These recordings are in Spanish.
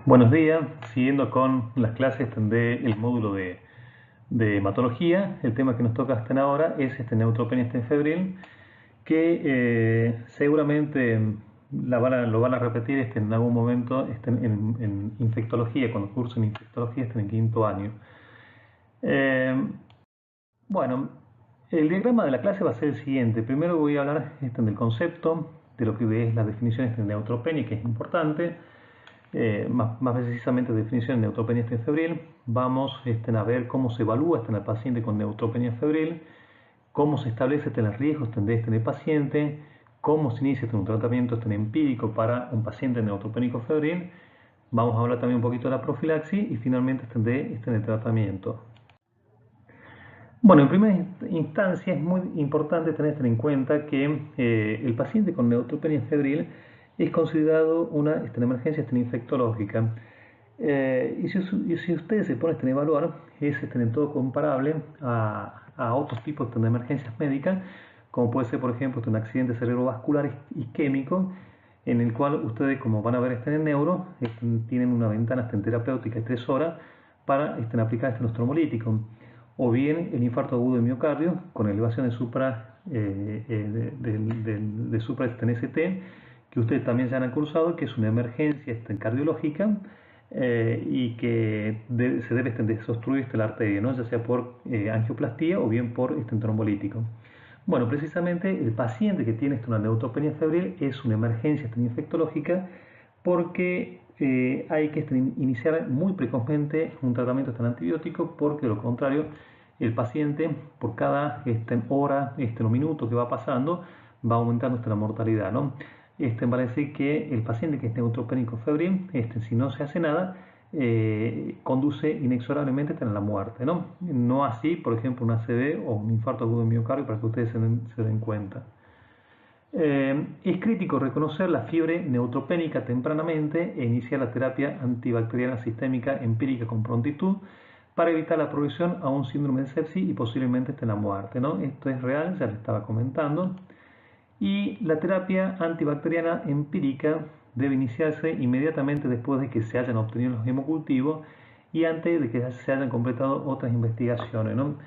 Buenos días, siguiendo con las clases del módulo de hematología, el tema que nos toca hasta ahora es neutropenia febril, que seguramente lo van a repetir en algún momento en infectología, cuando cursen infectología en quinto año. Bueno, el diagrama de la clase va a ser el siguiente. Primero voy a hablar del concepto, de lo que es la definición de neutropenia, que es importante. Más precisamente definición de neutropenia febril. Vamos a ver cómo se evalúa el paciente con neutropenia febril, cómo se establece el riesgo de este paciente, cómo se inicia un tratamiento empírico para un paciente neutropénico febril. Vamos a hablar también un poquito de la profilaxis y finalmente de tratamiento. Bueno, en primera instancia es muy importante tener en cuenta que el paciente con neutropenia febril es considerado una emergencia infectológica. Y si ustedes se ponen a evaluar, es en todo comparable a otros tipos de emergencias médicas, como puede ser, por ejemplo, un accidente cerebrovascular isquémico, en el cual ustedes, como van a ver en el neuro, tienen una ventana terapéutica de 3 horas para aplicar los trombolíticos. O bien el infarto agudo de miocardio con elevación de supra ST, que ustedes también ya han cursado, que es una emergencia cardiológica y que se debe desobstruir la arteria, ¿no? Ya sea por angioplastía o bien por trombolítico. Bueno, precisamente el paciente que tiene una neutropenia febril es una emergencia infectológica porque hay que iniciar muy precozmente un tratamiento antibiótico, porque de lo contrario el paciente por cada hora o minuto que va pasando va aumentando la mortalidad, ¿no? Vale decir que el paciente que es neutropénico febril, si no se hace nada, conduce inexorablemente a la muerte, ¿no? No así, por ejemplo, un ACV o un infarto agudo de miocardio, para que ustedes se den cuenta. Es crítico reconocer la fiebre neutropénica tempranamente e iniciar la terapia antibacteriana sistémica empírica con prontitud para evitar la progresión a un síndrome de sepsis y posiblemente la muerte, ¿no? Esto es real, ya les estaba comentando. Y la terapia antibacteriana empírica debe iniciarse inmediatamente después de que se hayan obtenido los hemocultivos y antes de que se hayan completado otras investigaciones, ¿no?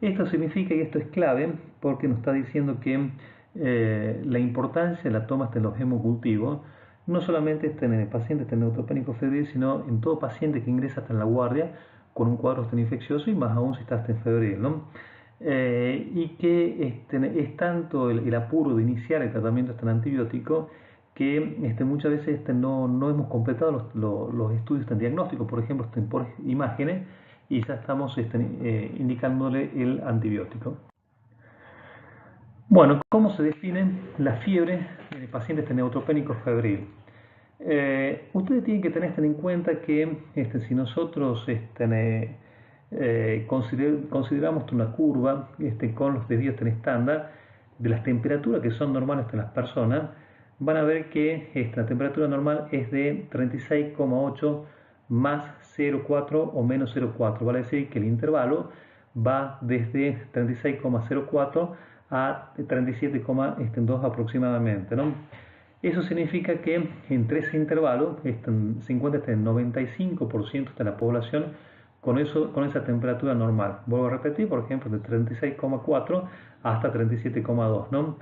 Esto significa, y esto es clave, porque nos está diciendo que la importancia de la toma de los hemocultivos no solamente está en el paciente neutropénico febril, sino en todo paciente que ingresa hasta en la guardia con un cuadro infeccioso, y más aún si está en febril, ¿no? Y que es tanto el apuro de iniciar el tratamiento antibiótico que muchas veces no hemos completado los estudios diagnósticos, por ejemplo, por imágenes, y ya estamos indicándole el antibiótico. Bueno, ¿cómo se define la fiebre en el paciente neutropénico febril? Ustedes tienen que tener en cuenta que si nosotros consideramos una curva con los desvíos estándar de las temperaturas que son normales en las personas, van a ver que la temperatura normal es de 36,8 más 0,4 o menos 0,4. Vale decir que el intervalo va desde 36,04 a 37,2 aproximadamente, ¿no? Eso significa que entre ese intervalo se encuentra el 95% de la población con esa temperatura normal. Vuelvo a repetir, por ejemplo, de 36,4 hasta 37,2, ¿no?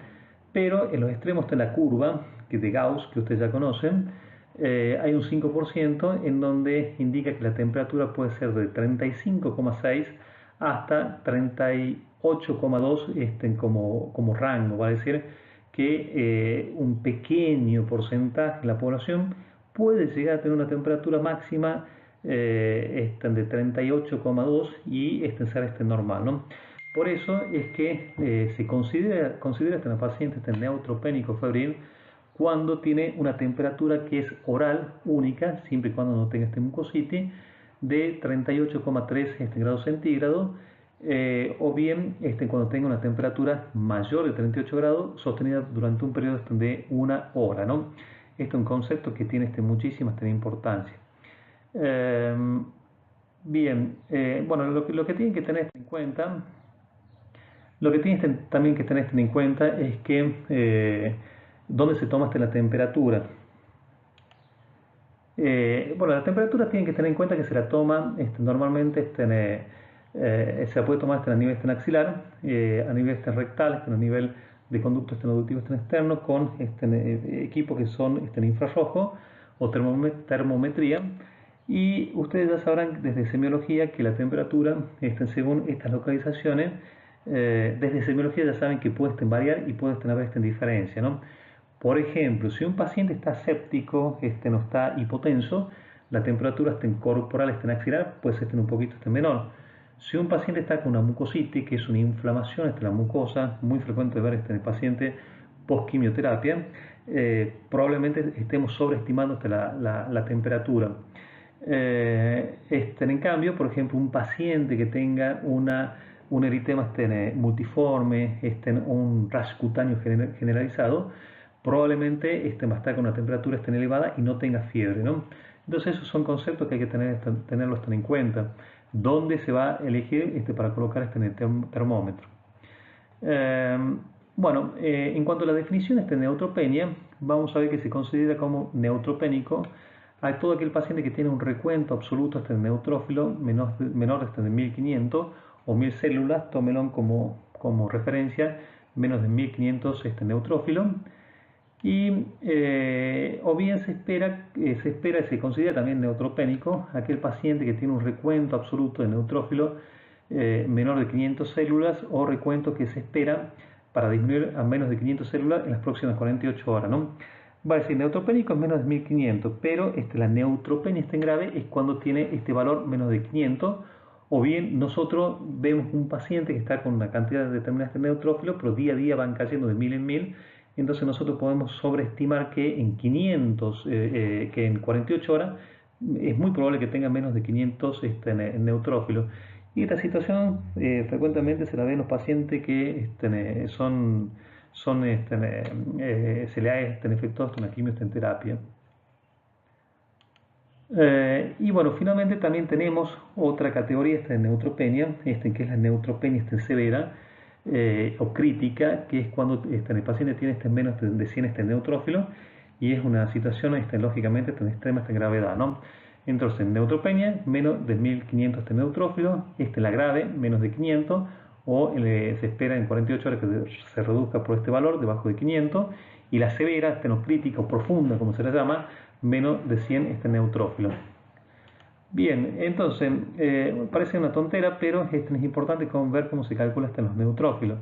Pero en los extremos de la curva de Gauss, que ustedes ya conocen, hay un 5% en donde indica que la temperatura puede ser de 35,6 hasta 38,2 como rango. Va a decir que un pequeño porcentaje de la población puede llegar a tener una temperatura máxima de 38,2 y ser normal, ¿no? Por eso es que se considera este paciente neutropénico febril cuando tiene una temperatura que es oral única, siempre y cuando no tenga mucositis, de 38,3 grados centígrados, o bien cuando tenga una temperatura mayor de 38 grados sostenida durante un periodo de una hora, ¿no? Este es un concepto que tiene muchísima importancia. Bien, bueno, lo que tienen que tener en cuenta, lo que tienen también que tener en cuenta es que dónde se toma la temperatura. Bueno, la temperatura tienen que tener en cuenta que se la toma normalmente se la puede tomar a nivel axilar, a nivel rectal, a nivel de conducto auditivo externo con equipos que son infrarrojo o termometría. Y ustedes ya sabrán desde semiología que la temperatura, según estas localizaciones, desde semiología ya saben que puede variar y puede haber diferencia, ¿no? Por ejemplo, si un paciente está séptico, no está hipotenso, la temperatura corporal axilar puede ser un poquito menor. Si un paciente está con una mucositis, que es una inflamación de la mucosa, muy frecuente ver en el paciente post-quimioterapia, probablemente estemos sobreestimando la temperatura. En cambio, por ejemplo, un paciente que tenga un eritema multiforme, un rash cutáneo generalizado, probablemente va a estar con una temperatura elevada y no tenga fiebre, ¿no? Entonces esos son conceptos que hay que tenerlos en cuenta. ¿Dónde se va a elegir para colocar en el termómetro? Bueno, en cuanto a la definición de neutropenia, vamos a ver que se considera como neutropénico a todo aquel paciente que tiene un recuento absoluto neutrófilo menor de 1500 o 1000 células, tómelo como referencia, menos de 1500 neutrófilo. Y o bien se espera y se considera también neutropénico aquel paciente que tiene un recuento absoluto de neutrófilo menor de 500 células o recuento que se espera para disminuir a menos de 500 células en las próximas 48 horas, ¿no? Va a decir neutropénico es menos de 1500, pero la neutropenia grave es cuando tiene este valor menos de 500, o bien nosotros vemos un paciente que está con una cantidad determinada de neutrófilos, pero día a día van cayendo de 1000 en 1000, entonces nosotros podemos sobreestimar que en 500, que en 48 horas es muy probable que tenga menos de 500 neutrófilos. Y esta situación frecuentemente se la ve en los pacientes que se le ha efectuado una quimioterapia. Y bueno, finalmente también tenemos otra categoría de neutropenia, que es la neutropenia severa o crítica, que es cuando el paciente tiene menos de 100 neutrófilos y es una situación lógicamente de extrema gravedad, ¿no? Entonces, neutropenia, menos de 1500 neutrófilos, la grave, menos de 500, o se espera en 48 horas que se reduzca por este valor, debajo de 500, y la severa, crítica o profunda, como se le llama, menos de 100 neutrófilos. Bien, entonces, parece una tontera, pero es importante ver cómo se calcula los neutrófilos.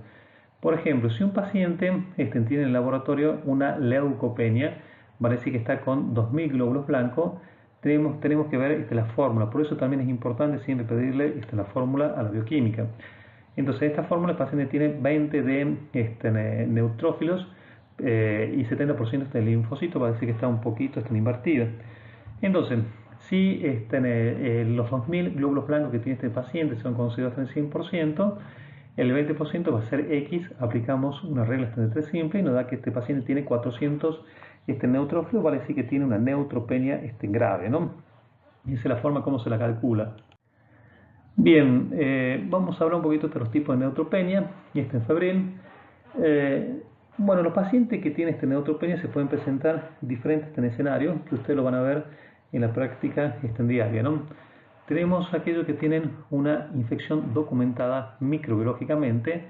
Por ejemplo, si un paciente tiene en el laboratorio una leucopenia, vale decir que está con 2000 glóbulos blancos, tenemos que ver la fórmula. Por eso también es importante siempre pedirle la fórmula a la bioquímica. Entonces, esta fórmula, el paciente tiene 20 de neutrófilos y 70% de linfocitos, va a decir que está un poquito invertida. Entonces, si los 2000 glóbulos blancos que tiene este paciente son considerados en 100%, el 20% va a ser X, aplicamos una regla de 3 simple y nos da que este paciente tiene 400 neutrófilos, vale decir que tiene una neutropenia grave, ¿no? Y esa es la forma como se la calcula. Bien, vamos a hablar un poquito de los tipos de neutropenia, y en febril. Bueno, los pacientes que tienen neutropenia se pueden presentar diferentes escenarios, que ustedes lo van a ver en la práctica diaria, ¿no? Tenemos aquellos que tienen una infección documentada microbiológicamente,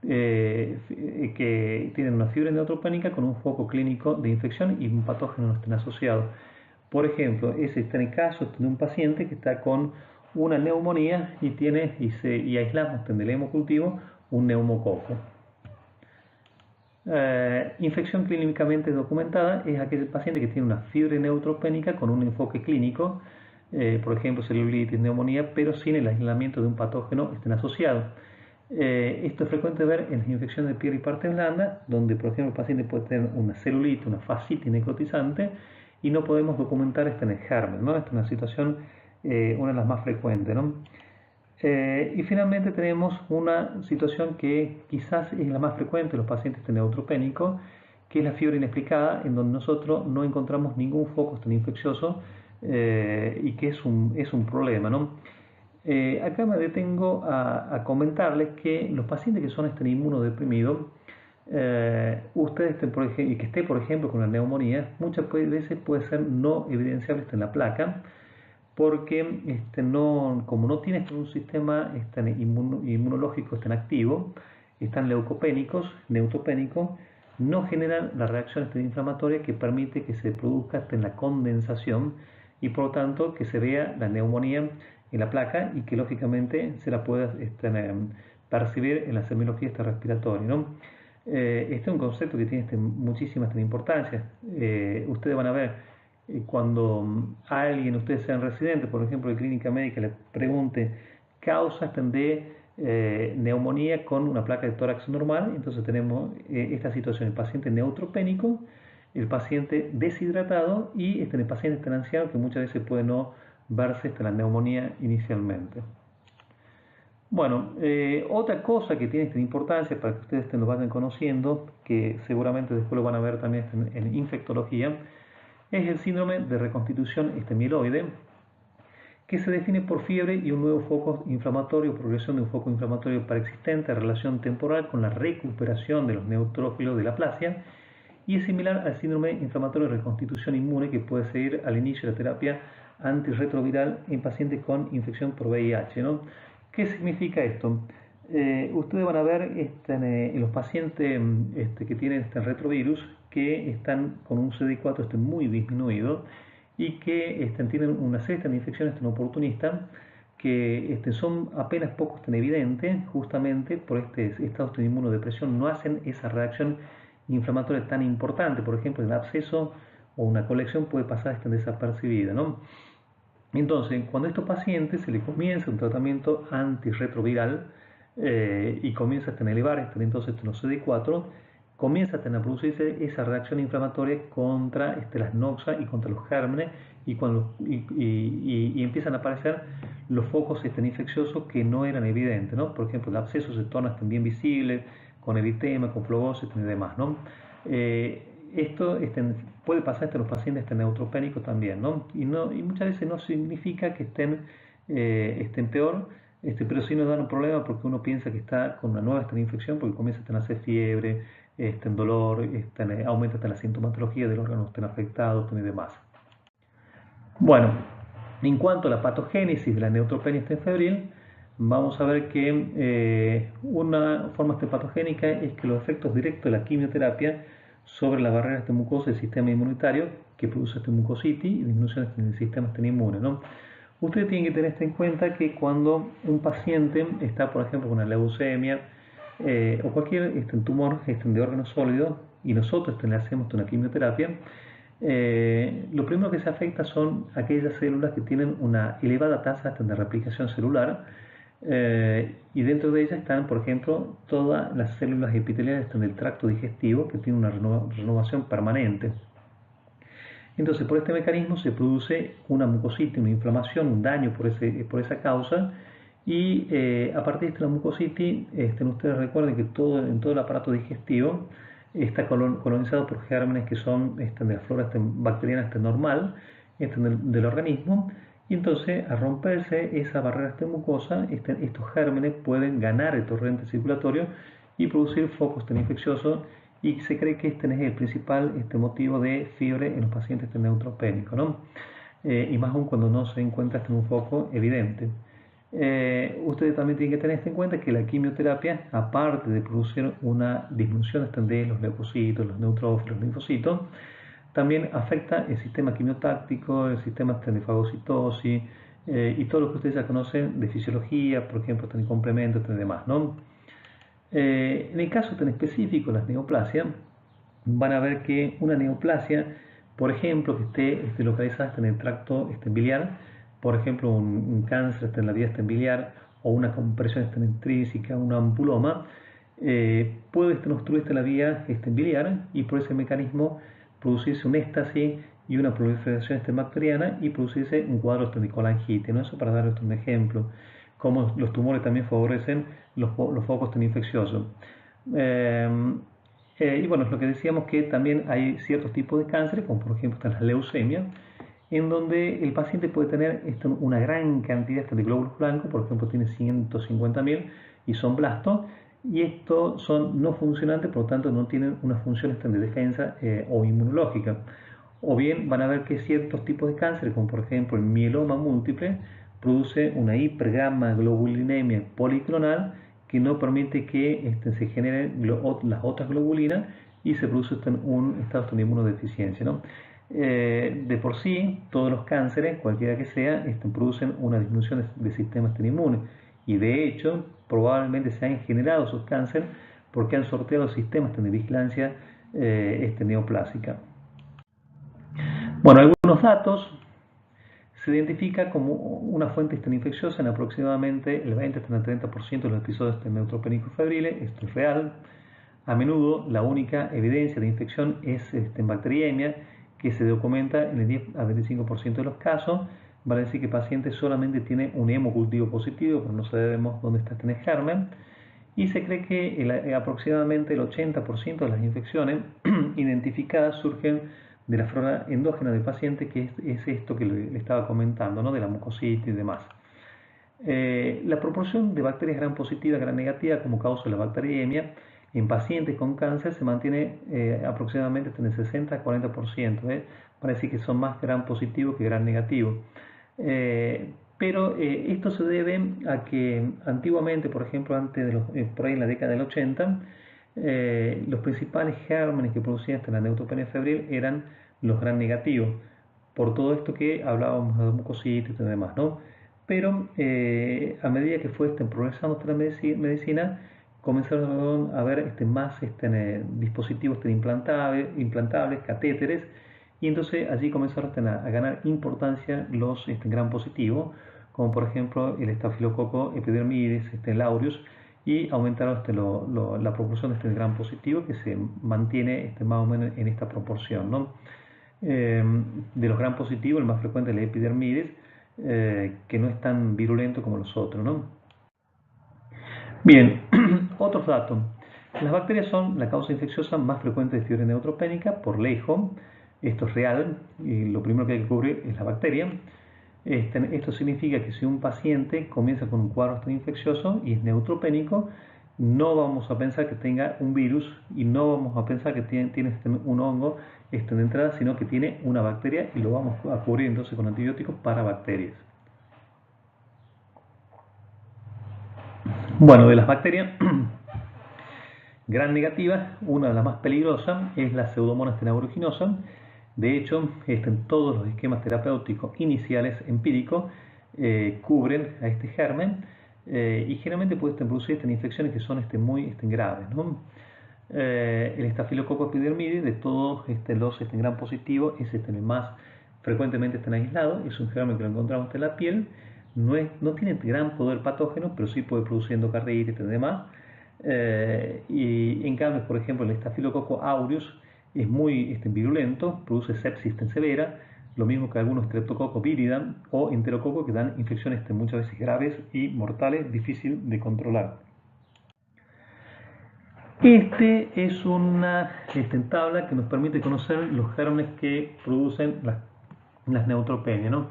que tienen una fiebre neutropénica con un foco clínico de infección y un patógeno no estén asociado. Por ejemplo, ese está en el caso de un paciente que está con una neumonía y aislamos del hemocultivo un neumococo. Infección clínicamente documentada es aquel paciente que tiene una fiebre neutropénica con un enfoque clínico, por ejemplo celulitis, neumonía, pero sin el aislamiento de un patógeno asociado. Esto es frecuente ver en las infecciones de piel y partes blandas, donde por ejemplo el paciente puede tener una celulitis, una fascitis necrotizante, y no podemos documentar en el germen, ¿no? Esta es una situación, una de las más frecuentes, ¿no? Y finalmente tenemos una situación que quizás es la más frecuente en los pacientes neutropénicos, que es la fiebre inexplicada, en donde nosotros no encontramos ningún foco infeccioso y que es un problema, ¿no? Acá me detengo a comentarles que los pacientes que son inmunodeprimidos ustedes estén, por ejemplo, y que esté, por ejemplo, con la neumonía, muchas veces puede ser no evidenciable en la placa, porque no, como no tiene un sistema inmunológico tan activo, están leucopénicos, neutropénicos, no generan la reacción inflamatoria que permite que se produzca la condensación y por lo tanto que se vea la neumonía en la placa y que lógicamente se la pueda percibir en la semiología respiratoria, ¿no? Este es un concepto que tiene muchísima importancia. Ustedes van a ver cuando a alguien, ustedes sean residentes, por ejemplo, de clínica médica, le pregunte causas de neumonía con una placa de tórax normal, entonces tenemos esta situación: el paciente neutropénico, el paciente deshidratado y el paciente tan anciano que muchas veces puede no verse la neumonía inicialmente. Bueno, otra cosa que tiene esta importancia para que ustedes lo vayan conociendo, que seguramente después lo van a ver también en infectología, es el síndrome de reconstitución mieloide, que se define por fiebre y un nuevo foco inflamatorio, progresión de un foco inflamatorio preexistente, relación temporal con la recuperación de los neutrófilos de la aplasia, y es similar al síndrome inflamatorio de reconstitución inmune que puede seguir al inicio de la terapia antirretroviral en pacientes con infección por VIH, ¿no? ¿Qué significa esto? Ustedes van a ver en los pacientes que tienen este retrovirus que están con un CD4 muy disminuido y que tienen una serie de infecciones oportunistas que son apenas pocos evidentes, justamente por este estado de inmunodepresión, no hacen esa reacción inflamatoria tan importante. Por ejemplo, el absceso o una colección puede pasar desapercibida, ¿no? Entonces, cuando a estos pacientes se les comienza un tratamiento antirretroviral y comienza a elevar entonces los CD4, comienza a producirse esa reacción inflamatoria contra las noxas y contra los gérmenes y empiezan a aparecer los focos infecciosos que no eran evidentes, ¿no? Por ejemplo, el absceso se torna bien visible, con eritema, con flebosis y demás, ¿no? Esto puede pasar en los pacientes neutropénicos también, ¿no? Y muchas veces no significa que estén peor, pero sí nos dan un problema porque uno piensa que está con una nueva infección porque comienza a hacer fiebre, dolor, aumenta la sintomatología del órgano afectado y demás. Bueno, en cuanto a la patogénesis de la neutropenia febril, vamos a ver que una forma patogénica es que los efectos directos de la quimioterapia sobre la barrera mucosa del sistema inmunitario que produce mucositis y disminución del sistema inmune, ¿no? Ustedes tienen que tener en cuenta que cuando un paciente está, por ejemplo, con una leucemia o cualquier tumor de órgano sólido y nosotros le hacemos una quimioterapia, lo primero que se afecta son aquellas células que tienen una elevada tasa de replicación celular y dentro de ellas están, por ejemplo, todas las células epiteliales del tracto digestivo que tienen una renovación permanente. Entonces, por este mecanismo se produce una mucositis, una inflamación, un daño por esa causa y a partir de esta mucositis, ustedes recuerden que en todo el aparato digestivo está colonizado por gérmenes que son de la flora bacteriana normal del organismo, y entonces al romperse esa barrera mucosa, estos gérmenes pueden ganar el torrente circulatorio y producir focos infecciosos, y se cree que es el principal motivo de fiebre en los pacientes neutropénicos, ¿no? Y más aún cuando no se encuentra un foco evidente. Ustedes también tienen que tener en cuenta que la quimioterapia, aparte de producir una disminución de los leucocitos, los neutrófilos, los linfocitos, también afecta el sistema quimiotáctico, el sistema de fagocitosis y todo lo que ustedes ya conocen de fisiología, por ejemplo, complementos y demás, ¿no? En el caso tan específico de las neoplasias, van a ver que una neoplasia, por ejemplo, que esté localizada en el tracto biliar, por ejemplo, un cáncer en la vía biliar o una compresión intrínseca, un ampuloma, puede obstruir la vía biliar y por ese mecanismo producirse un éxtasis y una proliferación bacteriana y producirse un cuadro de colangitis, ¿no? Eso para darles un ejemplo, cómo los tumores también favorecen los focos infecciosos. Y bueno, es lo que decíamos, que también hay ciertos tipos de cáncer, como por ejemplo la leucemia, en donde el paciente puede tener una gran cantidad de glóbulos blancos, por ejemplo tiene 150.000 y son blastos, y estos son no funcionantes, por lo tanto no tienen una función de defensa o inmunológica. O bien van a ver que ciertos tipos de cáncer, como por ejemplo el mieloma múltiple, produce una hipergamma globulinemia policlonal que no permite que se generen las otras globulinas y se produce un estado de inmunodeficiencia, ¿no? De por sí, todos los cánceres, cualquiera que sea, producen una disminución del sistema inmune. Y de hecho, probablemente se han generado esos cánceres porque han sorteado sistemas de vigilancia neoplásica. Bueno, algunos datos. Se identifica como una fuente infecciosa en aproximadamente el 20-30% de los episodios neutropénicos febriles. Esto es real. A menudo la única evidencia de infección es en bacteriemia, que se documenta en el 10 a 25% de los casos. Vale decir que el paciente solamente tiene un hemocultivo positivo, pero no sabemos dónde está este germen. Y se cree que aproximadamente el 80% de las infecciones identificadas surgen de la flora endógena del paciente, que es esto que le estaba comentando, ¿no? De la mucositis y demás. La proporción de bacterias gram positiva, gram negativa como causa de la bacteriemia en pacientes con cáncer se mantiene aproximadamente entre el 60 a 40%. Para decir que son más gram positivos que gram negativos. Pero esto se debe a que antiguamente, por ejemplo, antes de por ahí en la década del 80, los principales gérmenes que producían la neutropenia febril eran los gram negativos, por todo esto que hablábamos de mucositis y demás, ¿no? Pero a medida que fue progresando la medicina, comenzaron a haber más dispositivos implantables, catéteres, y entonces allí comenzaron a ganar importancia los gram positivos, como por ejemplo el estafilococo epidermidis, el aureus, y aumentaron la proporción de gram positivo, que se mantiene más o menos en esta proporción, ¿no? De los gram positivos, el más frecuente es el epidermidis, que no es tan virulento como los otros, ¿no? Bien, otros datos. Las bacterias son la causa infecciosa más frecuente de fiebre neutropénica por lejos. Esto es real y lo primero que hay que cubrir es la bacteria. Esto significa que si un paciente comienza con un cuadro infeccioso y es neutropénico, no vamos a pensar que tenga un virus y no vamos a pensar que tiene un hongo de entrada, sino que tiene una bacteria, y lo vamos a cubrir entonces con antibióticos para bacterias. Bueno, de las bacterias gram negativas, una de las más peligrosas es la Pseudomonas aeruginosa. De hecho, en todos los esquemas terapéuticos iniciales empíricos cubren a este germen, y generalmente pueden producir infecciones que son muy graves, ¿no? El estafilococo epidermidis, de todos los gram positivos, es el más frecuentemente aislado. Es un germen que lo encontramos en la piel. No tiene gran poder patógeno, pero sí puede producir endocarditis y demás. Y en cambio, por ejemplo, el estafilococo aureus es muy virulento, produce sepsis severa, lo mismo que algunos streptococcus viridam o enterococos, que dan infecciones muchas veces graves y mortales, difícil de controlar. Es una tabla que nos permite conocer los gérmenes que producen las neutropenias, ¿no?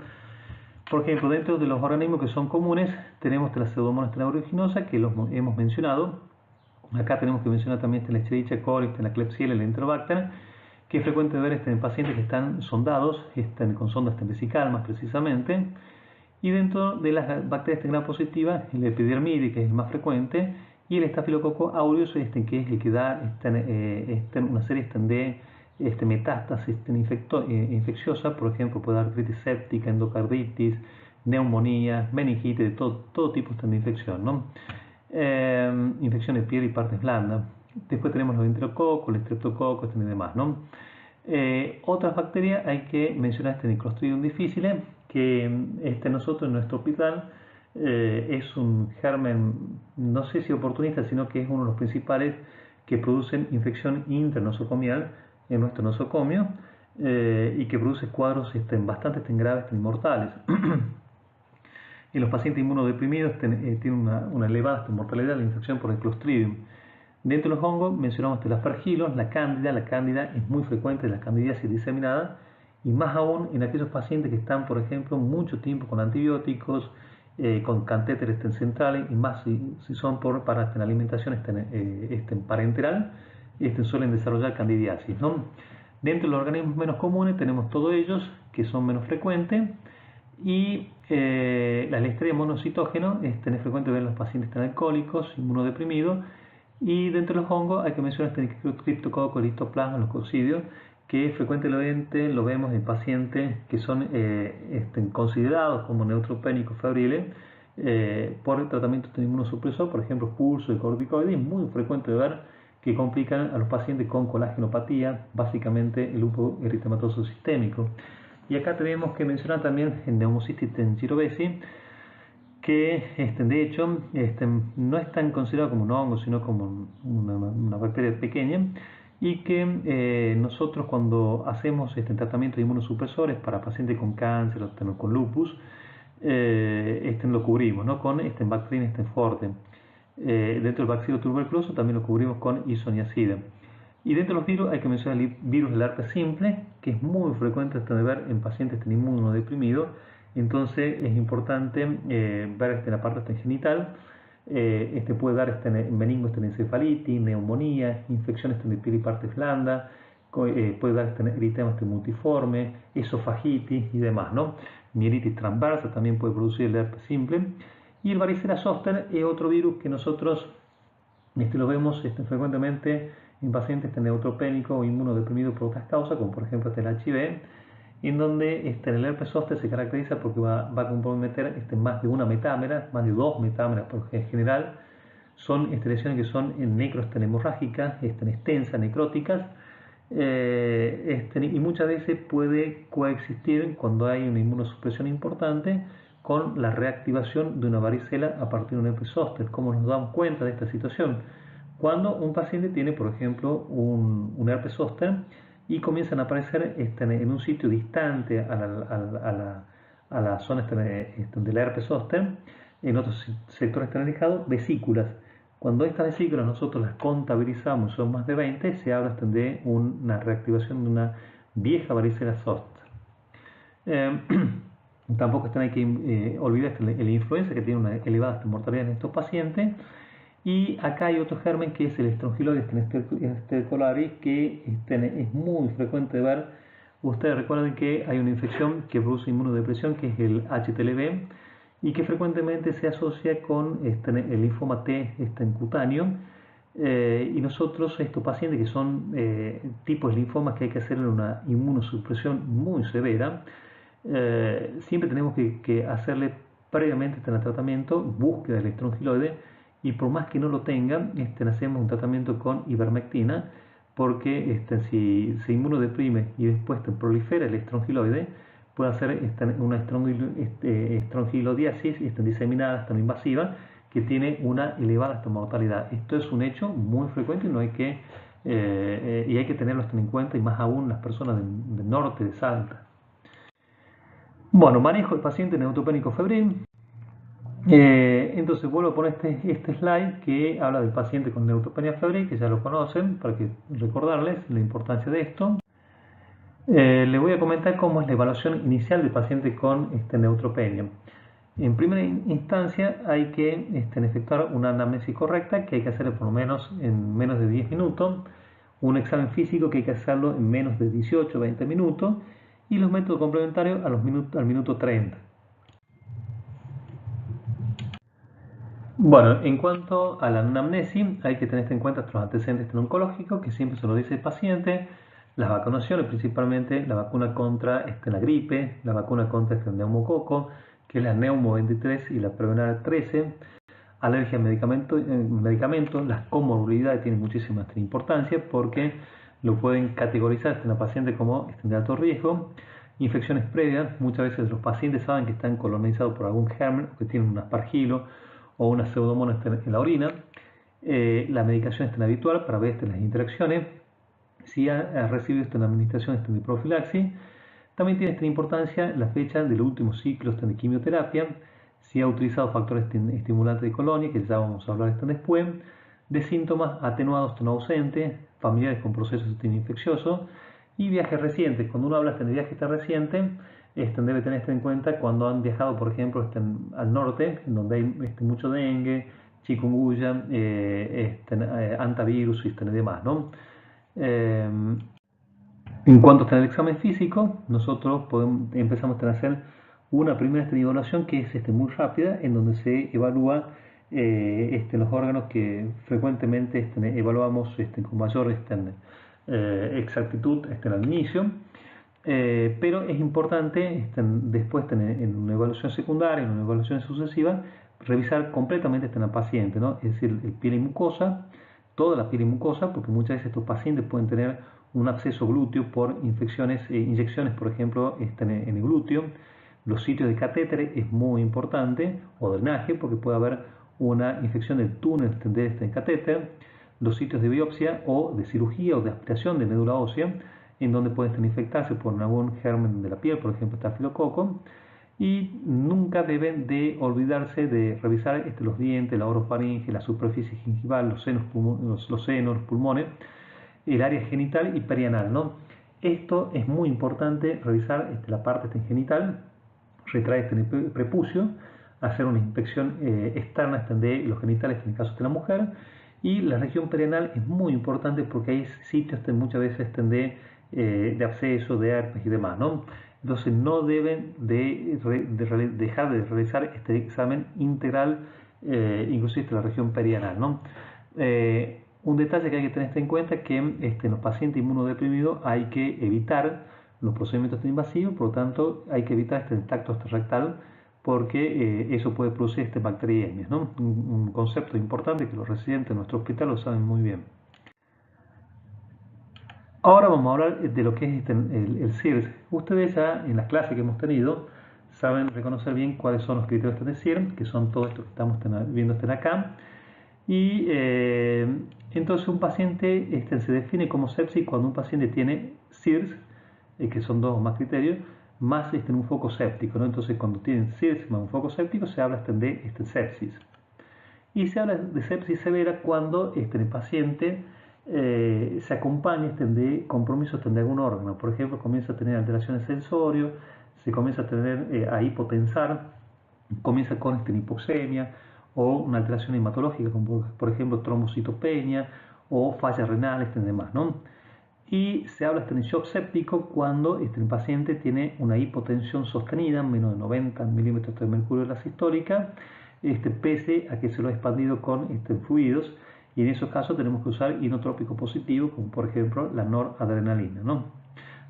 Por ejemplo, dentro de los organismos que son comunes tenemos la Pseudomonas aeruginosa, que los hemos mencionado. Acá tenemos que mencionar también la Escherichia coli, la Klebsiella, el Enterobacter, que es frecuente ver en pacientes que están sondados, con sondas vesicales precisamente. Y dentro de las bacterias gram positivas, el epidermidis, que es el más frecuente, y el estafilococo aureus, que es el que da una serie de metástasis infecciosa. Por ejemplo, puede dar artritis séptica, endocarditis, neumonía, meningitis, de todo tipo de infección, ¿no? Infección de piel y partes blandas. Después tenemos los enterococos, el streptococo y demás, ¿no? Otras bacterias hay que mencionar Clostridium difficile, que nosotros en nuestro hospital es un germen, no sé si oportunista, sino que es uno de los principales que producen infección intranosocomial en nuestro nosocomio, y que produce cuadros bastante graves y mortales. En los pacientes inmunodeprimidos tiene una elevada mortalidad de la infección por el Clostridium. Dentro de los hongos mencionamos el aspergillus, la cándida. La cándida es muy frecuente, la candidiasis diseminada, y más aún en aquellos pacientes que están, por ejemplo, mucho tiempo con antibióticos, con catéteres centrales y más si son para la alimentación parenteral, suelen desarrollar candidiasis, ¿no? Dentro de los organismos menos comunes tenemos todos ellos que son menos frecuentes y la listeria monocitógeno es frecuente ver en los pacientes alcohólicos, inmunodeprimidos, y dentro de los hongos hay que mencionar Cryptococcus, Listoplasma, los cocidios, que frecuentemente lo vemos en pacientes que son considerados como neutropénicos febriles por el tratamiento de inmunosupresor, por ejemplo, pulso y corticoides. Es muy frecuente ver que complican a los pacientes con colágenopatía, básicamente el lupus eritematoso sistémico. Y acá tenemos que mencionar también el Pneumocystis jirovecii, que de hecho no es tan considerado como un hongo, sino como una bacteria pequeña, y que nosotros cuando hacemos tratamiento de inmunosupresores para pacientes con cáncer o con lupus, lo cubrimos, ¿no?, con Bactrim forte. Dentro del bacilo tuberculoso también lo cubrimos con isoniazida. Y dentro de los virus hay que mencionar el virus del herpes simple, que es muy frecuente de ver en pacientes inmunodeprimidos. Entonces es importante ver la parte genital. Puede dar meningo encefalitis, neumonía, infecciones de piel y partes blandas, puede dar eritema multiforme, esofagitis y demás, ¿no? Mielitis transversa también puede producir el herpes simple. Y el varicela zoster es otro virus que nosotros lo vemos frecuentemente en pacientes neutropénicos o inmunodeprimidos por otras causas, como por ejemplo el HIV, en donde el herpes zóster se caracteriza porque va a comprometer más de una metámera, más de 2 metámeras, porque en general son lesiones que son necrohemorrágicas, extensas, necróticas, y muchas veces puede coexistir cuando hay una inmunosupresión importante con la reactivación de una varicela a partir de un herpes zóster. ¿Cómo nos damos cuenta de esta situación? Cuando un paciente tiene, por ejemplo, un herpes zóster y comienzan a aparecer en un sitio distante a la zona del herpes zóster, en otros sectores alejados, vesículas. Cuando estas vesículas nosotros las contabilizamos, son más de 20, se habla de una reactivación de una vieja varicela zóster. Tampoco hay que olvidar la influenza, que tiene una elevada mortalidad en estos pacientes. Y acá hay otro germen que es el Strongyloides stercolaris, que es muy frecuente de ver. Ustedes recuerden que hay una infección que produce inmunodepresión, que es el HTLV, y que frecuentemente se asocia con el linfoma T cutáneo. Y nosotros, estos pacientes que son tipos de linfomas que hay que hacerle una inmunosupresión muy severa, siempre tenemos que hacerle previamente el tratamiento, búsqueda del estrongiloide, y por más que no lo tenga, hacemos un tratamiento con ivermectina, porque si se inmunodeprime y después prolifera el estrongiloide, puede hacer una estrongilodiasis diseminada, no invasiva, que tiene una elevada mortalidad. Esto es un hecho muy frecuente y hay que tenerlo en cuenta, y más aún las personas del norte de Salta. Bueno, manejo del paciente neutropénico febril. Entonces vuelvo a poner este slide que habla del paciente con neutropenia febril, que ya lo conocen, para recordarles la importancia de esto. Les voy a comentar cómo es la evaluación inicial del paciente con neutropenia. En primera instancia hay que efectuar una anamnesis correcta, que hay que hacerlo por lo menos en menos de 10 minutos, un examen físico que hay que hacerlo en menos de 18 o 20 minutos, y los métodos complementarios al minuto 30. Bueno, en cuanto a la anamnesis, hay que tener en cuenta los antecedentes oncológicos, que siempre se lo dice el paciente, las vacunaciones, principalmente la vacuna contra la gripe, la vacuna contra el neumococo, que es la Neumo 23 y la Prevenar 13, alergia a medicamentos, las comorbilidades tienen muchísima importancia porque lo pueden categorizar en la paciente como de alto riesgo. Infecciones previas, muchas veces los pacientes saben que están colonizados por algún germen, que tienen un aspergilo o una pseudomonas en la orina. La medicación habitual para ver las interacciones, si ha recibido una administración de profilaxis. También tiene importancia la fecha del último ciclo de quimioterapia, si ha utilizado factores estimulantes de colonia, que ya vamos a hablar después, de síntomas atenuados no ausentes, familiares con procesos infecciosos, y viajes recientes. Cuando uno habla de viajes recientes, debe tener esto en cuenta cuando han viajado, por ejemplo, al norte, en donde hay mucho dengue, chikungunya, antivirus y demás, ¿no? En cuanto está el examen físico, nosotros empezamos a hacer una primera evaluación que es muy rápida, en donde se evalúa los órganos que frecuentemente evaluamos con mayor exactitud al inicio. Pero es importante después en una evaluación secundaria, en una evaluación sucesiva, revisar completamente la paciente, ¿no? Es decir, piel y mucosa, toda la piel y mucosa, porque muchas veces estos pacientes pueden tener un absceso glúteo por inyecciones, por ejemplo, en el glúteo. Los sitios de catéter es muy importante, o drenaje, porque puede haber una infección del túnel de este catéter. Los sitios de biopsia o de cirugía o de aspiración de médula ósea, en donde pueden infectarse por algún germen de la piel, por ejemplo, estafilococo. Y nunca deben de olvidarse de revisar los dientes, la orofaringe, la superficie gingival, los senos, los pulmones, el área genital y perianal, ¿no? Esto es muy importante, revisar la parte genital, retraer el prepucio, hacer una inspección externa de los genitales en el caso de la mujer, y la región perianal es muy importante porque hay sitios muchas veces de absceso, de herpes y demás, ¿no? Entonces no deben dejar de realizar este examen integral, inclusive la región perianal, ¿no? Un detalle que hay que tener en cuenta es que en los pacientes inmunodeprimidos hay que evitar los procedimientos invasivos, por lo tanto hay que evitar el tacto rectal, porque eso puede producir bacteriemias, ¿no? Un concepto importante que los residentes de nuestro hospital lo saben muy bien. Ahora vamos a hablar de lo que es el CIRS. Ustedes ya en las clases que hemos tenido saben reconocer bien cuáles son los criterios de CIRS, que son todo esto que estamos viendo acá. Y entonces un paciente se define como sepsis cuando un paciente tiene CIRS, que son dos o más criterios, más un foco séptico, ¿no? Entonces cuando tienen CIRS más un foco séptico se habla de sepsis. Y se habla de sepsis severa cuando el paciente se acompaña de compromisos de algún órgano. Por ejemplo, comienza a tener alteraciones sensorios, se comienza a tener a hipotensar, comienza con hipoxemia o una alteración hematológica, como por ejemplo trombocitopenia o fallas renales y demás, ¿no? Y se habla de shock séptico cuando el paciente tiene una hipotensión sostenida, menos de 90 milímetros de mercurio en la sistólica, pese a que se lo ha expandido con fluidos, y en esos casos tenemos que usar inotrópico positivo, como por ejemplo la noradrenalina, ¿no?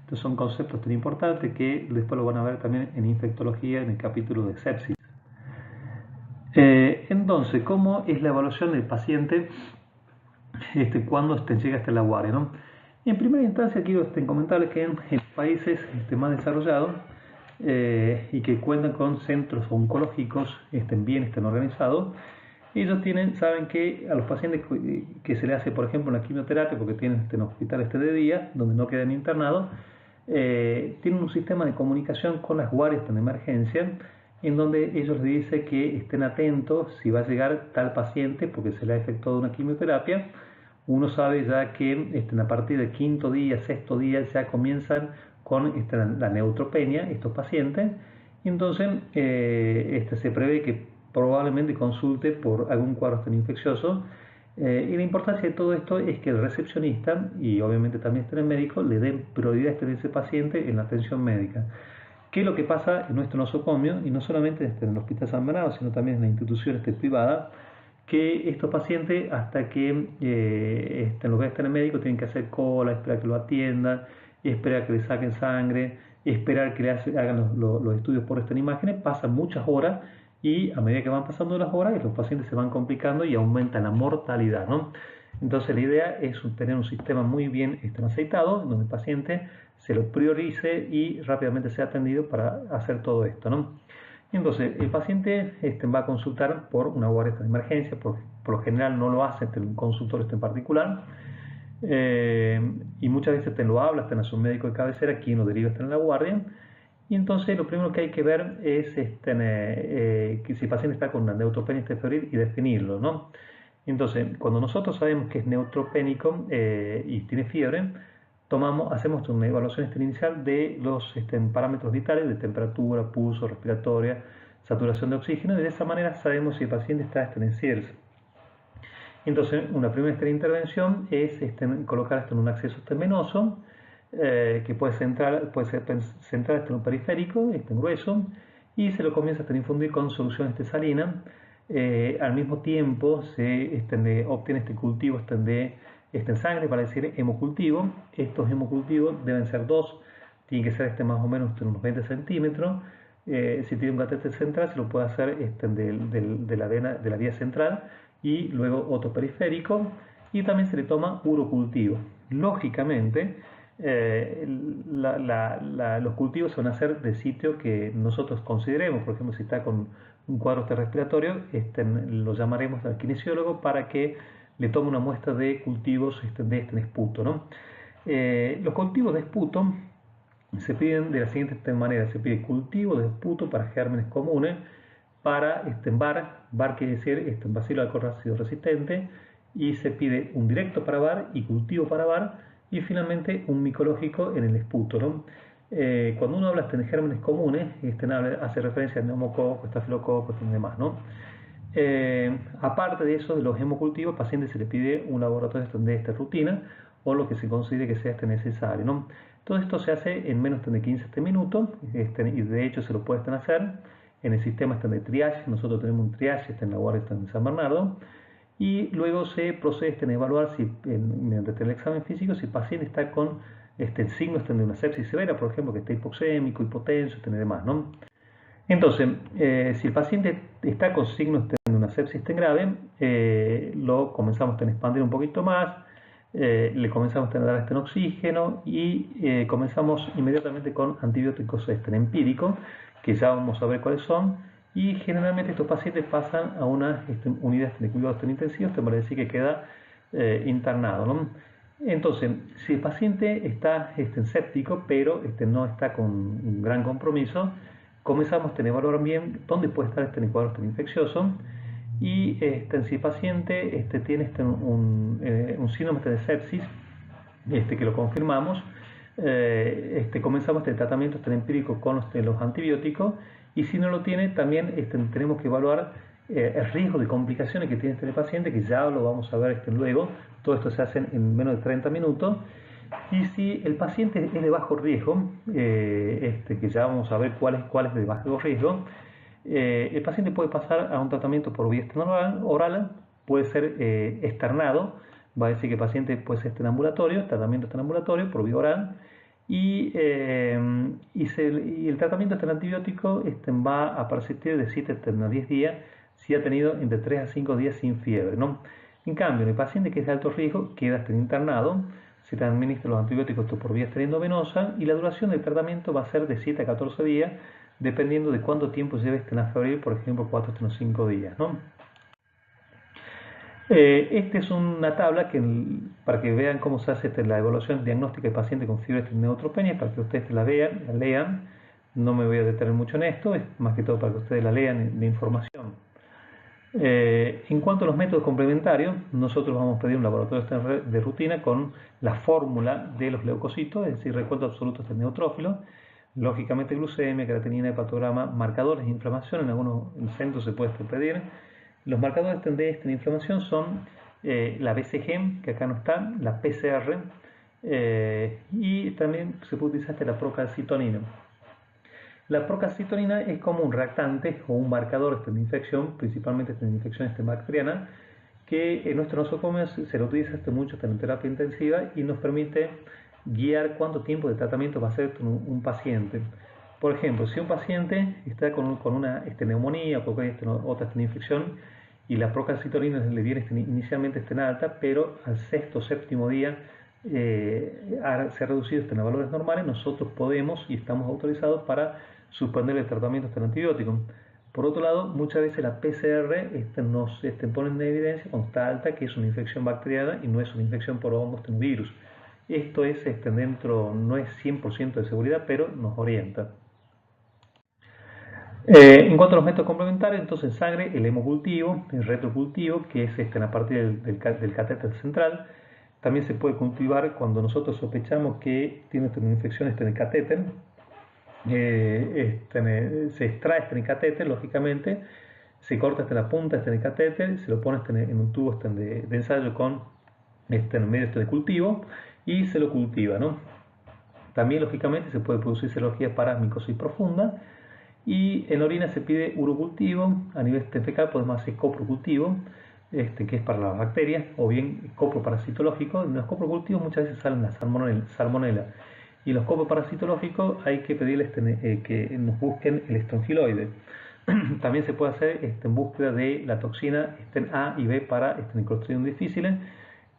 Entonces son conceptos tan importantes que después lo van a ver también en infectología en el capítulo de sepsis. Entonces, ¿cómo es la evaluación del paciente cuando llega hasta la guardia, ¿no? En primera instancia quiero comentarles que en países más desarrollados y que cuentan con centros oncológicos bien organizados, ellos saben que a los pacientes que se le hace, por ejemplo, una quimioterapia, porque tienen en hospital de día, donde no quedan internados, tienen un sistema de comunicación con las guardias de emergencia, en donde ellos les dicen que estén atentos si va a llegar tal paciente porque se le ha efectuado una quimioterapia. Uno sabe ya que a partir del quinto día, sexto día, ya comienzan con la neutropenia estos pacientes, y entonces se prevé que probablemente consulte por algún cuadro infeccioso. Y la importancia de todo esto es que el recepcionista y obviamente también el médico le den prioridad a ese paciente en la atención médica. ¿Qué es lo que pasa en nuestro nosocomio? Y no solamente en el Hospital San Bernardo, sino también en las instituciones privadas, que estos pacientes, hasta que los vea el médico, tienen que hacer cola, esperar que lo atiendan, esperar que le saquen sangre, esperar que le hagan los estudios por imágenes. Pasan muchas horas, y a medida que van pasando las horas, los pacientes se van complicando y aumenta la mortalidad, ¿no? Entonces la idea es tener un sistema muy bien aceitado, donde el paciente se lo priorice y rápidamente sea atendido para hacer todo esto, ¿no? Entonces el paciente va a consultar por una guardia de emergencia, por lo general no lo hace en un consultorio en particular, y muchas veces lo habla a su médico de cabecera, quien lo deriva en la guardia. Y entonces lo primero que hay que ver es que si el paciente está con una neutropenia febril y definirlo, ¿no? Entonces, cuando nosotros sabemos que es neutropénico y tiene fiebre, hacemos una evaluación inicial de los parámetros vitales de temperatura, pulso, respiratoria, saturación de oxígeno, y de esa manera sabemos si el paciente está en CIRS. Entonces, una primera intervención es colocar esto en un acceso venoso, que puede ser central en un periférico, grueso, y se lo comienza a infundir con solución salina. Al mismo tiempo se obtiene cultivo de sangre, para decir hemocultivo. Estos hemocultivos deben ser dos, tiene que ser más o menos unos 20 centímetros. Si tiene un catéter central, se lo puede hacer de la vía central, y luego otro periférico, y también se le toma urocultivo. Lógicamente, los cultivos se van a hacer de sitio que nosotros consideremos. Por ejemplo, si está con un cuadro respiratorio, lo llamaremos al kinesiólogo para que le tome una muestra de cultivos de esputo, ¿no? Los cultivos de esputo se piden de la siguiente manera: se pide cultivo de esputo para gérmenes comunes, para VAR quiere decir bacilo alcohol-ácido resistente, y se pide un directo para VAR y cultivo para VAR, y finalmente un micológico en el esputo, ¿no? Cuando uno habla de gérmenes comunes, hace referencia a neumococo, estafilococo y demás, ¿no? Aparte de eso, de los hemocultivos, al paciente se le pide un laboratorio de rutina, o lo que se considere que sea necesario, ¿no? Todo esto se hace en menos de 15 minutos, y de hecho se lo puede hacer en el sistema de triage. Nosotros tenemos un triage en la guardia de San Bernardo, y luego se procede a evaluar mediante el examen físico si el paciente está con signos de una sepsis severa, por ejemplo, que está hipoxémico, hipotenso y demás, ¿no? Entonces, si el paciente está con signos de una sepsis grave, lo comenzamos a expandir un poquito más, le comenzamos a dar oxígeno, y comenzamos inmediatamente con antibióticos empíricos, que ya vamos a ver cuáles son, y generalmente estos pacientes pasan a una unidad de cuidados intensivos, te parece que queda internado, ¿no? Entonces, si el paciente está séptico, pero no está con un gran compromiso, comenzamos a evaluar bien dónde puede estar este cuadro infeccioso, y si el paciente tiene un síndrome de sepsis, que lo confirmamos, comenzamos el tratamiento empírico con los antibióticos, y si no lo tiene, también tenemos que evaluar el riesgo de complicaciones que tiene el paciente, que ya lo vamos a ver luego. Todo esto se hace en menos de 30 minutos. Y si el paciente es de bajo riesgo, que ya vamos a ver cuál es de bajo riesgo, el paciente puede pasar a un tratamiento por vía oral, puede ser externado, va a decir que el paciente puede ser ambulatorio, tratamiento ambulatorio por vía oral, y el tratamiento antibiótico va a persistir de 7 a 10 días si ha tenido entre 3 a 5 días sin fiebre, ¿no? En cambio, en el paciente que es de alto riesgo, queda internado, se te administran los antibióticos por vía venosa, y la duración del tratamiento va a ser de 7 a 14 días, dependiendo de cuánto tiempo lleve febril, por ejemplo, 4 a 5 días, ¿no? Esta es una tabla para que vean cómo se hace la evaluación diagnóstica del paciente con fiebre de neutropenia, para que ustedes la lean. No me voy a detener mucho en esto, es más que todo para que ustedes la lean de información. En cuanto a los métodos complementarios, nosotros vamos a pedir un laboratorio de rutina con la fórmula de los leucocitos, es decir, recuento absoluto del neutrófilo, lógicamente glucemia, creatinina, hepatograma, marcadores de inflamación. En algunos centros se puede pedir. Los marcadores de esta inflamación son la BCG, que acá no está, la PCR, y también se puede utilizar la procalcitonina. La procalcitonina es como un reactante o un marcador de infección, principalmente de infección bacteriana, que en nuestro nosocomio se lo utiliza mucho en terapia intensiva, y nos permite guiar cuánto tiempo de tratamiento va a hacer un paciente. Por ejemplo, si un paciente está con una neumonía o cualquier otra infección, y la procalcitonina le viene inicialmente alta, pero al sexto o séptimo día se ha reducido a valores normales, nosotros podemos y estamos autorizados para suspender el tratamiento antibiótico. Por otro lado, muchas veces la PCR nos pone en evidencia cuando está alta que es una infección bacteriana y no es una infección por hongos o virus. Esto es no es 100% de seguridad, pero nos orienta. En cuanto a los métodos complementarios, entonces en sangre, el hemocultivo, el retrocultivo, que es a partir del catéter central, También se puede cultivar cuando nosotros sospechamos que tiene una infección en el catéter. Se extrae el catéter, lógicamente, se corta la punta del catéter, se lo pone en un tubo de ensayo con en medio de cultivo y se lo cultiva, ¿no? También, lógicamente, se puede producir serología para micosis profunda y en la orina se pide urocultivo. A nivel fecal podemos hacer coprocultivo, que es para las bacterias, o bien coproparasitológico. En los coprocultivos muchas veces salen la salmonela. Y en los coproparasitológicos hay que pedirles que nos busquen el estrongiloide. También se puede hacer en búsqueda de la toxina A y B para Clostridium difficile,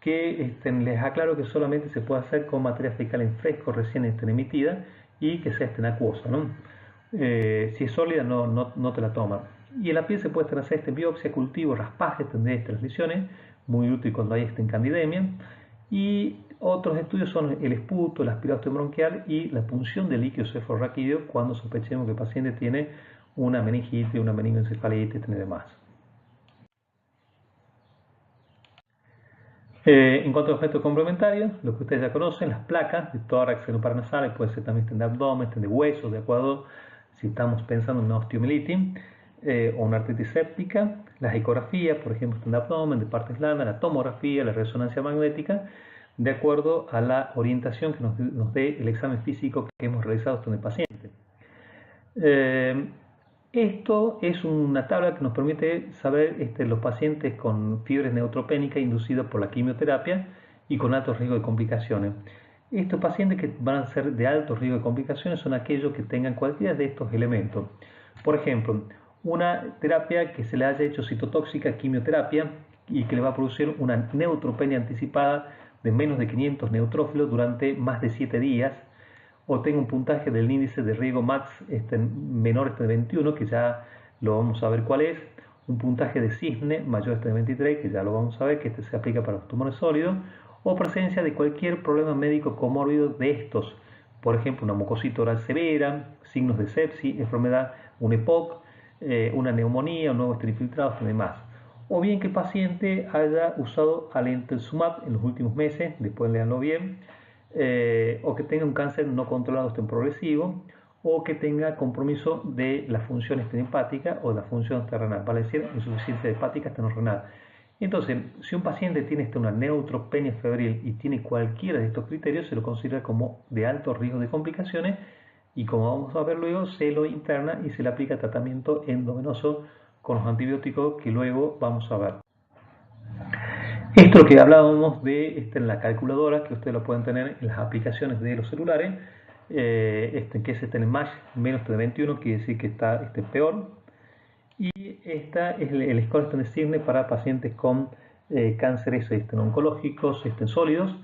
que les aclaro que solamente se puede hacer con materia fecal en fresco recién emitida y que sea acuosa, ¿no? Si es sólida no te la toman. Y en la piel se puede hacer biopsia, cultivo, raspaje de las lesiones, muy útil cuando hay candidemia. Y otros estudios son el esputo, el aspirado bronquial y la punción de líquido cefalorraquídeo cuando sospechemos que el paciente tiene una meningitis, una meningoencefalitis y demás. En cuanto a objetos complementarios, lo que ustedes ya conocen, las placas de tórax, seno paranasal, puede ser también de abdomen, de huesos, de acuerdo si estamos pensando en una osteomielitis o una artritis séptica, las ecografías, por ejemplo, de abdomen, de partes blandas, la tomografía, la resonancia magnética, de acuerdo a la orientación que nos dé el examen físico que hemos realizado en el paciente. Esto es una tabla que nos permite saber los pacientes con fiebres neutropénicas inducidas por la quimioterapia y con alto riesgo de complicaciones. Estos pacientes que van a ser de alto riesgo de complicaciones son aquellos que tengan cualquiera de estos elementos. Por ejemplo, una terapia que se le haya hecho citotóxica, quimioterapia, y que le va a producir una neutropenia anticipada de menos de 500 neutrófilos durante más de 7 días, o tenga un puntaje del índice de riesgo MAX menor de 21, que ya lo vamos a ver cuál es, un puntaje de cisne mayor de 23, que ya lo vamos a ver, que se aplica para los tumores sólidos, o presencia de cualquier problema médico comórbido de estos, por ejemplo, una mucositis oral severa, signos de sepsis, enfermedad, un EPOC, una neumonía, un nuevo infiltrado y demás. O bien que el paciente haya usado alemtuzumab en los últimos meses, después leanlo bien, o que tenga un cáncer no controlado progresivo, o que tenga compromiso de la función hepática o de la función renal, vale decir, insuficiencia hepática renal. Entonces, si un paciente tiene una neutropenia febril y tiene cualquiera de estos criterios, se lo considera como de alto riesgo de complicaciones y, como vamos a ver luego, se lo interna y se le aplica tratamiento endovenoso con los antibióticos que luego vamos a ver. Esto que hablábamos de en la calculadora, que ustedes lo pueden tener en las aplicaciones de los celulares, que es el MASH menos de 21, quiere decir que está peor. Y esta es el score de Cisne para pacientes con cánceres oncológicos sólidos,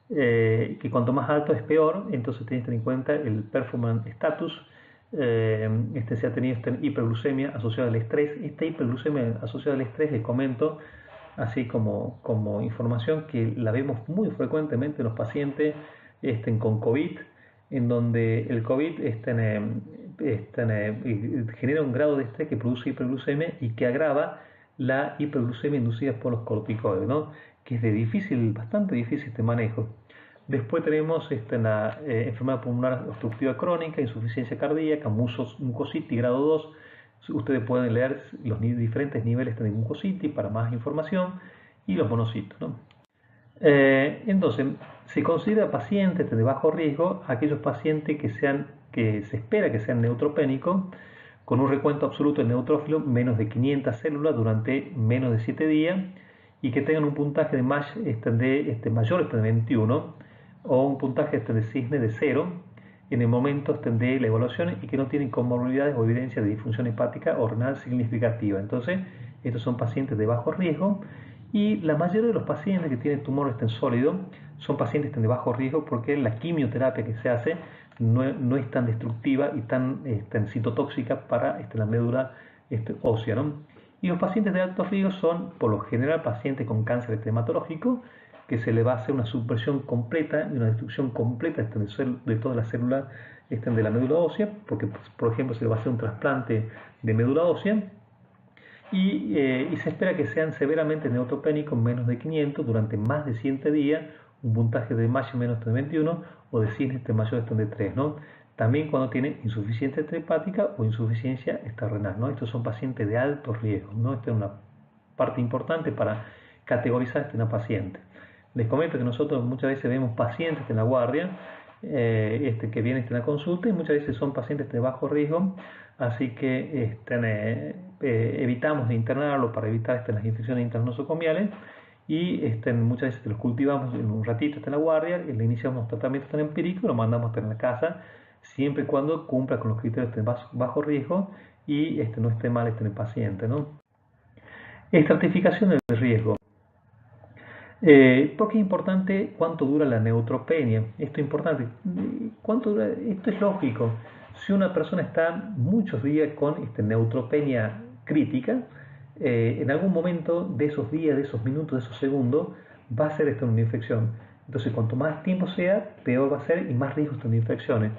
que cuanto más alto es peor. Entonces tienes que tener en cuenta el performance status. Se ha tenido hiperglucemia asociada al estrés. Esta hiperglucemia asociada al estrés, les comento así como información, que la vemos muy frecuentemente en los pacientes con COVID, en donde el COVID genera un grado de estrés que produce hiperglucemia y que agrava la hiperglucemia inducida por los corticoides, ¿no? Que es bastante difícil este manejo. Después tenemos la enfermedad pulmonar obstructiva crónica, insuficiencia cardíaca, mucositis grado 2. Ustedes pueden leer los diferentes niveles de mucositis para más información, y los monocitos, ¿no? Entonces, se considera pacientes de bajo riesgo aquellos pacientes que se espera que sean neutropénicos, con un recuento absoluto de neutrófilos menos de 500 células durante menos de 7 días, y que tengan un puntaje de MASH mayor de 21, o un puntaje de Cisne de 0 en el momento de la evaluación, y que no tienen comorbilidades o evidencia de disfunción hepática o renal significativa. Entonces, estos son pacientes de bajo riesgo, y la mayoría de los pacientes que tienen tumores sólidos son pacientes de bajo riesgo, porque la quimioterapia que se hace no es tan destructiva y tan citotóxica para la médula ósea, ¿no? Y los pacientes de alto riesgo son, por lo general, pacientes con cáncer hematológico, que se le va a hacer una supresión completa y una destrucción completa de todas las células de la médula ósea, porque, por ejemplo, se le va a hacer un trasplante de médula ósea, y se espera que sean severamente neutropénicos, menos de 500, durante más de 100 días, un puntaje de más o menos de 21 o de 100 mayor de 3, ¿no? También cuando tiene insuficiencia hepática o insuficiencia renal, ¿no? Estos son pacientes de alto riesgo, ¿no? Esta es una parte importante para categorizar a una paciente. Les comento que nosotros muchas veces vemos pacientes en la guardia que vienen a la consulta y muchas veces son pacientes de bajo riesgo, así que evitamos de internarlo para evitar las infecciones internosocomiales y muchas veces los cultivamos en un ratito en la guardia, le iniciamos tratamiento empírico y lo mandamos a la casa, siempre y cuando cumpla con los criterios de bajo riesgo y no esté mal el paciente, ¿no? Estratificación del riesgo. ¿Por qué es importante cuánto dura la neutropenia? Esto es importante. ¿Cuánto dura? Esto es lógico. Si una persona está muchos días con neutropenia crítica, en algún momento de esos días, de esos minutos, de esos segundos, va a ser una infección. Entonces, cuanto más tiempo sea, peor va a ser y más riesgo de infecciones.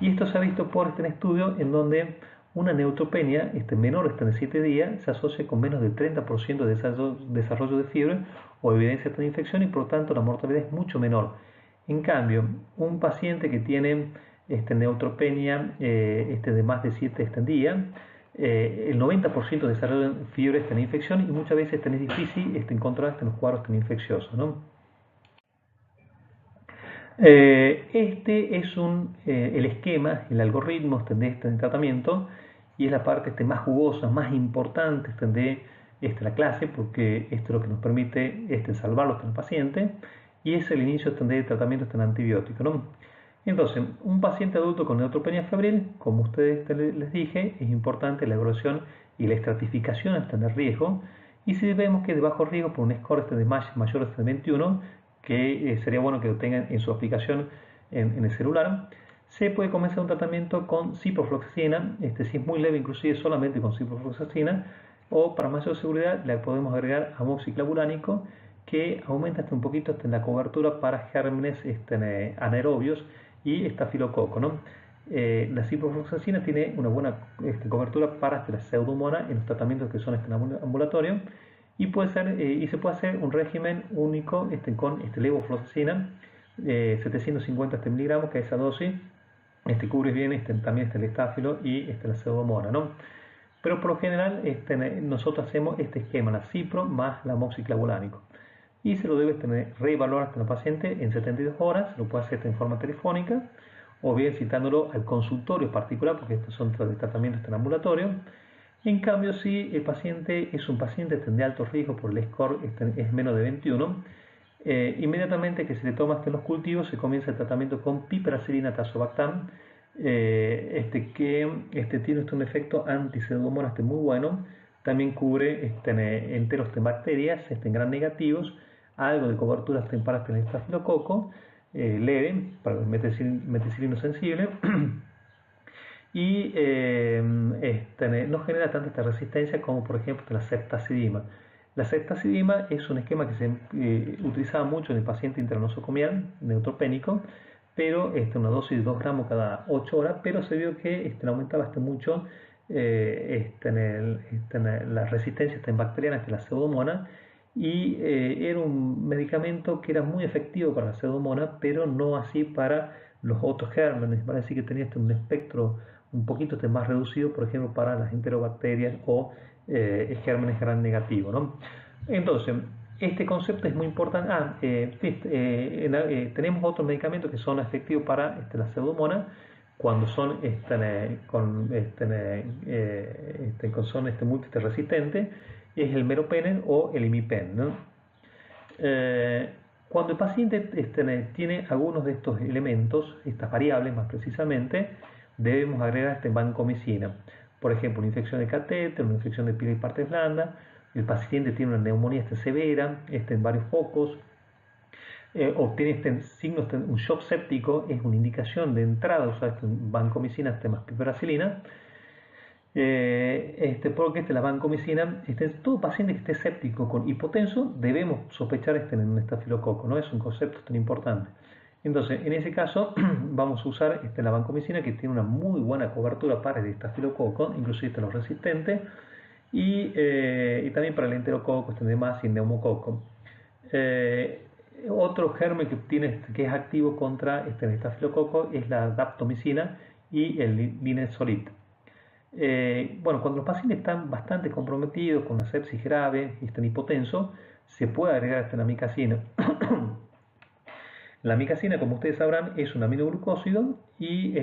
Y esto se ha visto por estudio en donde una neutropenia menor de 7 días se asocia con menos del 30% de desarrollo de fiebre o evidencia de infección y por lo tanto la mortalidad es mucho menor. En cambio, un paciente que tiene neutropenia de más de 7 días, el 90% desarrolla fiebre de infección y muchas veces es difícil encontrar los cuadros infecciosos, ¿no? Este es el esquema, el algoritmo de este tratamiento y es la parte más jugosa, más importante de la clase porque esto es lo que nos permite salvar a los pacientes y es el inicio del tratamiento antibiótico, ¿no? Entonces, un paciente adulto con neutropenia febril, como ustedes les dije, es importante la evaluación y la estratificación de riesgo y si vemos que es de bajo riesgo por un score de mayor de 21, que sería bueno que lo tengan en su aplicación en el celular, se puede comenzar un tratamiento con ciprofloxacina, si es muy leve inclusive solamente con ciprofloxacina, o para mayor seguridad le podemos agregar amoxiclavulánico que aumenta un poquito la cobertura para gérmenes anaerobios y estafilococo, ¿no? La ciprofloxacina tiene una buena cobertura para la pseudomonas en los tratamientos que son ambulatorios y se puede hacer un régimen único con levofloxacina 750 miligramos, que esa dosis cubre bien también el estáfilo y la pseudomonas, ¿no? Pero por lo general nosotros hacemos este esquema, la cipro más la amoxiclavulánico y se lo debe reevaluar al paciente en 72 horas, lo puede hacer en forma telefónica o bien citándolo al consultorio particular porque estos son tratamientos en ambulatorio. En cambio, si el paciente es un paciente de alto riesgo por el score es menos de 21, inmediatamente que se le toma los cultivos se comienza el tratamiento con piperacilina tazobactam, que tiene un efecto anti-pseudomonas muy bueno, también cubre enteros de bacterias gram negativos, algo de cobertura para el estafilococo, leve, para el meticilino sensible, y no genera tanta esta resistencia como por ejemplo la ceftazidima. La ceftazidima es un esquema que se utilizaba mucho en el paciente internosocomial neutropénico, pero una dosis de 2 gramos cada 8 horas, pero se vio que aumentaba mucho la resistencia bacteriana la pseudomonas y era un medicamento que era muy efectivo para la pseudomonas, pero no así para los otros gérmenes. Para decir que tenía un espectro un poquito más reducido, por ejemplo, para las enterobacterias o gérmenes gram negativos, ¿no? Entonces, este concepto es muy importante. Tenemos otros medicamentos que son efectivos para la pseudomonas cuando son multiresistentes, es el meropenem o el imipen, ¿no? Cuando el paciente tiene algunos de estos elementos, estas variables más precisamente, debemos agregar vancomicina. Por ejemplo, una infección de catéter, una infección de piel y partes blandas, el paciente tiene una neumonía severa, en varios focos, obtiene signos, un shock séptico, es una indicación de entrada de usar vancomicina más piperacilina, porque la vancomicina, todo paciente que esté séptico con hipotenso, debemos sospechar en un estafilococo, ¿no? Es un concepto tan importante. Entonces, en ese caso, vamos a usar la vancomicina que tiene una muy buena cobertura para el estafilococo, inclusive los resistentes, y también para el enterococo, demás y el neumococo. Otro germen que tiene, que es activo contra el estafilococo es la daptomicina y el linezolid. Bueno, cuando los pacientes están bastante comprometidos con una sepsis grave y están hipotensos, se puede agregar amicacina. La amicacina, como ustedes sabrán, es un aminoglucósido y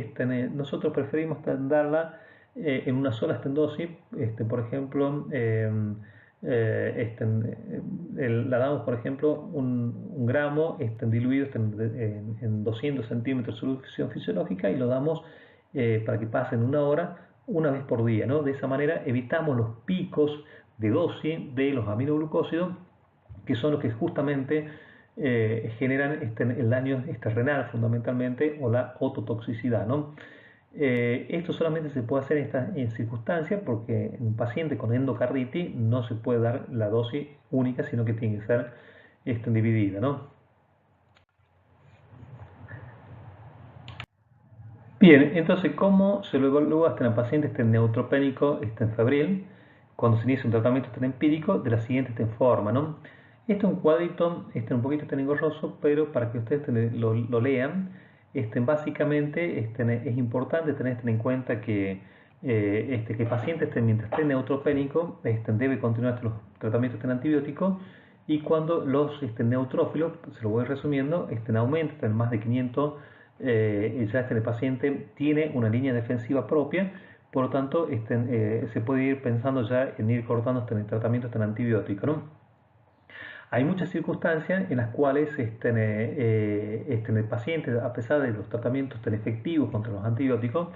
nosotros preferimos darla en una sola dosis. Por ejemplo, la damos, por ejemplo, un gramo diluido en 200 centímetros de solución fisiológica y lo damos para que pasen una hora, una vez por día, ¿no? De esa manera evitamos los picos de dosis de los aminoglucósidos, que son los que justamente generan el daño renal fundamentalmente o la ototoxicidad, ¿no? Esto solamente se puede hacer en circunstancias porque en un paciente con endocarditis no se puede dar la dosis única, sino que tiene que ser dividida, ¿no? Bien, entonces, ¿cómo se lo evalúa en el paciente neutropénico febril cuando se inicia un tratamiento empírico? De la siguiente forma, ¿no? Este es un cuadrito, un poquito engorroso, pero para que ustedes lo lean, básicamente es importante tener en cuenta que el paciente mientras esté neutropénico debe continuar los tratamientos antibióticos, y cuando los neutrófilos, se lo voy resumiendo, aumentan más de 500, ya el paciente tiene una línea defensiva propia. Por lo tanto, se puede ir pensando ya en ir cortando el tratamiento antibiótico, ¿no? Hay muchas circunstancias en las cuales el paciente, a pesar de los tratamientos tan efectivos contra los antibióticos,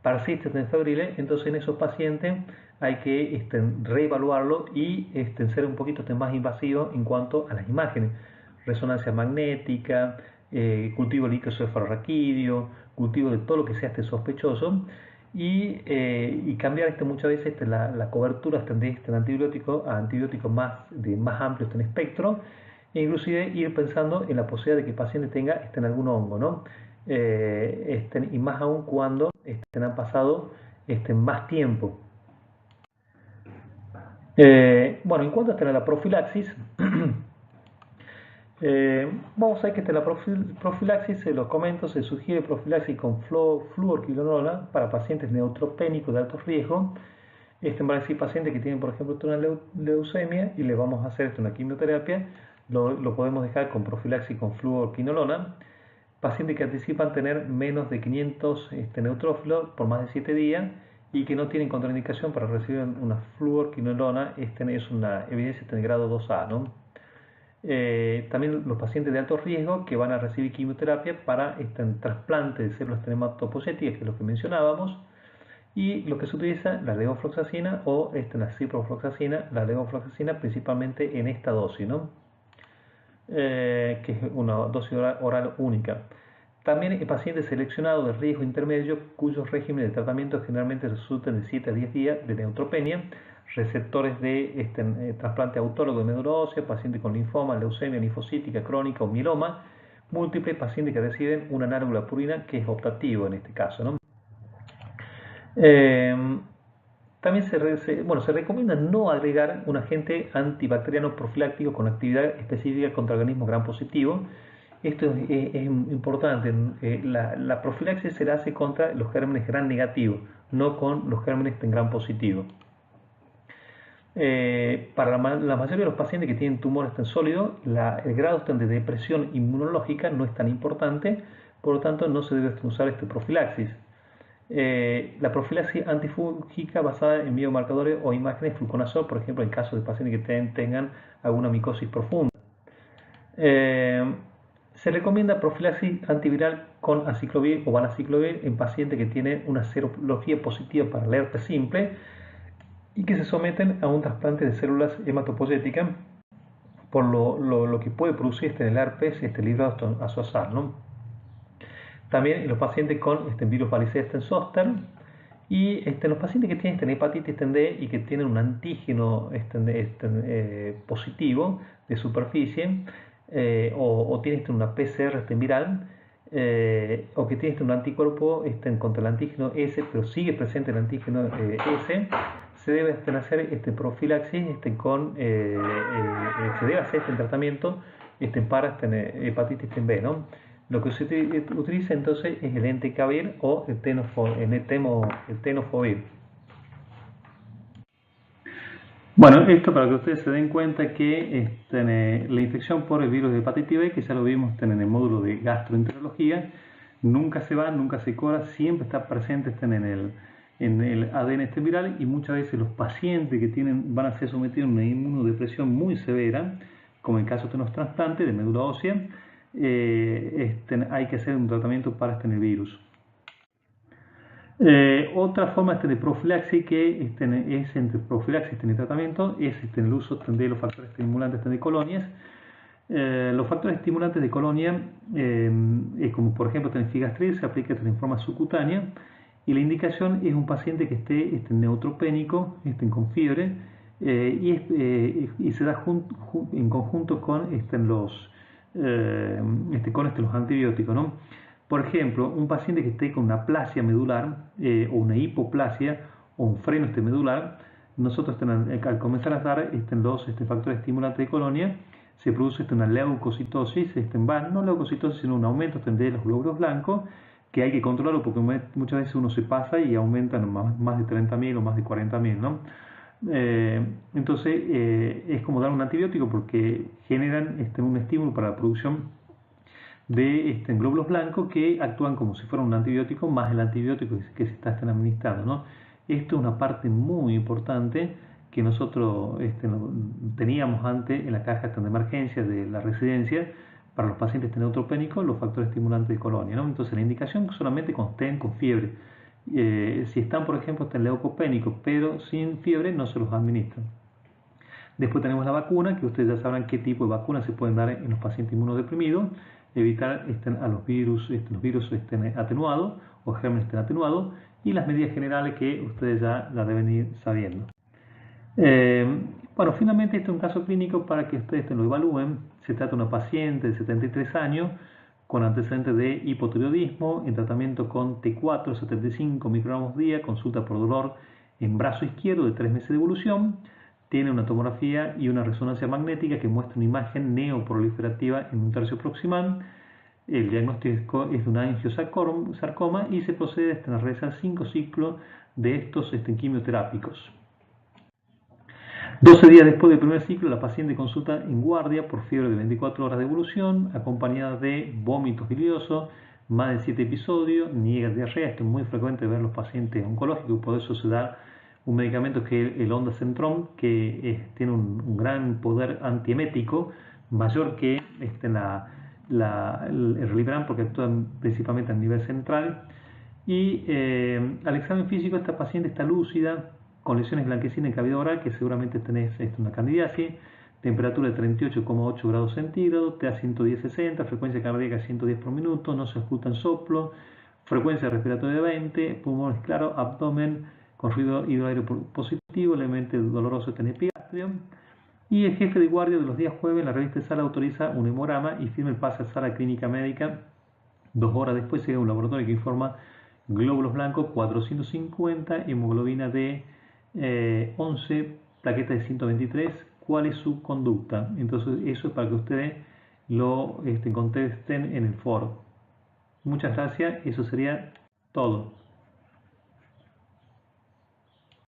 persiste febriles. Entonces en esos pacientes hay que reevaluarlo y ser un poquito más invasivo en cuanto a las imágenes: resonancia magnética, cultivo de líquido cefalorraquídeo, cultivo de todo lo que sea sospechoso, y cambiar muchas veces la cobertura de antibiótico a antibióticos más amplios en espectro, e inclusive ir pensando en la posibilidad de que el paciente tenga algún hongo, ¿no? Y más aún cuando han pasado más tiempo. Bueno, en cuanto a la profilaxis, vamos a ver que la profilaxis, se los comento, se sugiere profilaxis con fluorquinolona para pacientes neutropénicos de alto riesgo. Van a decir pacientes que tienen, por ejemplo, una leucemia y le vamos a hacer una quimioterapia, lo podemos dejar con profilaxis con fluorquinolona. Pacientes que anticipan tener menos de 500 neutrófilos por más de 7 días y que no tienen contraindicación para recibir una fluorquinolona, es una evidencia de grado 2A, ¿no? También los pacientes de alto riesgo que van a recibir quimioterapia para trasplante de células hematopoyéticas, que es lo que mencionábamos, y lo que se utiliza, la levofloxacina o la ciprofloxacina, la levofloxacina principalmente en esta dosis, ¿no? Que es una dosis oral única. También hay pacientes seleccionados de riesgo intermedio cuyos regímenes de tratamiento generalmente resultan de 7 a 10 días de neutropenia, receptores de trasplante autólogo de médula ósea, pacientes con linfoma, leucemia linfocítica crónica o mieloma múltiple, pacientes que reciben una análogo purina, que es optativo en este caso, ¿no? También se recomienda no agregar un agente antibacteriano profiláctico con actividad específica contra organismos gram positivos. Esto es importante. La profilaxis se la hace contra los gérmenes gram negativos, no con los gérmenes gram positivos. Para la mayoría de los pacientes que tienen tumores sólidos, el grado de depresión inmunológica no es tan importante, por lo tanto no se debe usar profilaxis. La profilaxis antifúngica basada en biomarcadores o imágenes fluconazol, por ejemplo, en caso de pacientes que tengan alguna micosis profunda. Se recomienda profilaxis antiviral con aciclovir o valaciclovir en pacientes que tienen una serología positiva para el herpes simple y que se someten a un trasplante de células hematopoyéticas por lo que puede producir el herpes librado a su azar, ¿no? También en los pacientes con virus varicela zoster, y los pacientes que tienen hepatitis D y que tienen un antígeno positivo de superficie, o tienen una PCR viral, o que tienen un anticuerpo contra el antígeno S, pero sigue presente el antígeno S, se debe hacer profilaxis se debe hacer tratamiento para hepatitis B, ¿no? Lo que se utiliza entonces es el entecavir o el tenofovir. Bueno, esto para que ustedes se den cuenta que la infección por el virus de hepatitis B, que ya lo vimos en el módulo de gastroenterología, nunca se va, nunca se cura, siempre está presente en el ADN viral, y muchas veces los pacientes que van a ser sometidos a una inmunodepresión muy severa, como en el caso de los trasplantes de médula ósea, hay que hacer un tratamiento para el virus. Otra forma de profilaxis que es entre profilaxis y tratamiento es el uso de los factores estimulantes de colonias. Los factores estimulantes de colonia, como por ejemplo figastril, se aplica en forma subcutánea, y la indicación es un paciente que esté neutropénico, con fiebre, y se da en conjunto con los antibióticos, ¿no? Por ejemplo, un paciente que esté con una plasia medular o una hipoplasia o un freno medular, nosotros al comenzar a dar los factores estimulantes de colonia, se produce una leucocitosis, no leucocitosis, sino un aumento de los glóbulos blancos, que hay que controlarlo porque muchas veces uno se pasa y aumentan más de 30.000 o más de 40.000, ¿no? Entonces es como dar un antibiótico porque generan un estímulo para la producción de glóbulos blancos que actúan como si fuera un antibiótico más el antibiótico que se está administrando, ¿no? Esto es una parte muy importante que nosotros teníamos antes en la caja de emergencia de la residencia para los pacientes neutropénicos, los factores estimulantes de colonia, ¿no? Entonces la indicación solamente con fiebre. Si están, por ejemplo, leucopénicos pero sin fiebre, no se los administran. Después tenemos la vacuna, que ustedes ya sabrán qué tipo de vacunas se pueden dar en los pacientes inmunodeprimidos, evitar a los virus atenuados o gérmenes atenuados, y las medidas generales que ustedes ya la deben ir sabiendo. Bueno, finalmente este es un caso clínico para que ustedes lo evalúen. Se trata de una paciente de 73 años con antecedentes de hipotiroidismo, en tratamiento con T4, 75 microgramos día, consulta por dolor en brazo izquierdo de 3 meses de evolución. Tiene una tomografía y una resonancia magnética que muestra una imagen neoproliferativa en un tercio proximal. El diagnóstico es de un angiosarcoma y se procede a realizar 5 ciclos de estos quimioterápicos. 12 días después del primer ciclo, la paciente consulta en guardia por fiebre de 24 horas de evolución, acompañada de vómitos biliosos, más de 7 episodios, niega diarrea. Esto es muy frecuente ver en los pacientes oncológicos, por eso se da un medicamento que es el ondansetron, que tiene un gran poder antiemético, mayor que el Relibrán, porque actúa principalmente a nivel central. Y al examen físico, esta paciente está lúcida, con lesiones blanquecinas en cavidad oral, que seguramente tenés una candidiasis, temperatura de 38,8 grados centígrados, TA 110-60, frecuencia cardíaca 110 por minuto, no se escuchan soplo, frecuencia respiratoria de 20, pulmones claros, abdomen con ruido hidroaéreo positivo, levemente doloroso en epigastrio. Y el jefe de guardia de los días jueves en la revista de sala autoriza un hemograma y firma el pase a sala clínica médica. 2 horas después llega un laboratorio que informa glóbulos blancos 450, hemoglobina de 11, plaqueta de 123. ¿Cuál es su conducta? Entonces eso es para que ustedes lo contesten en el foro. Muchas gracias, eso sería todo.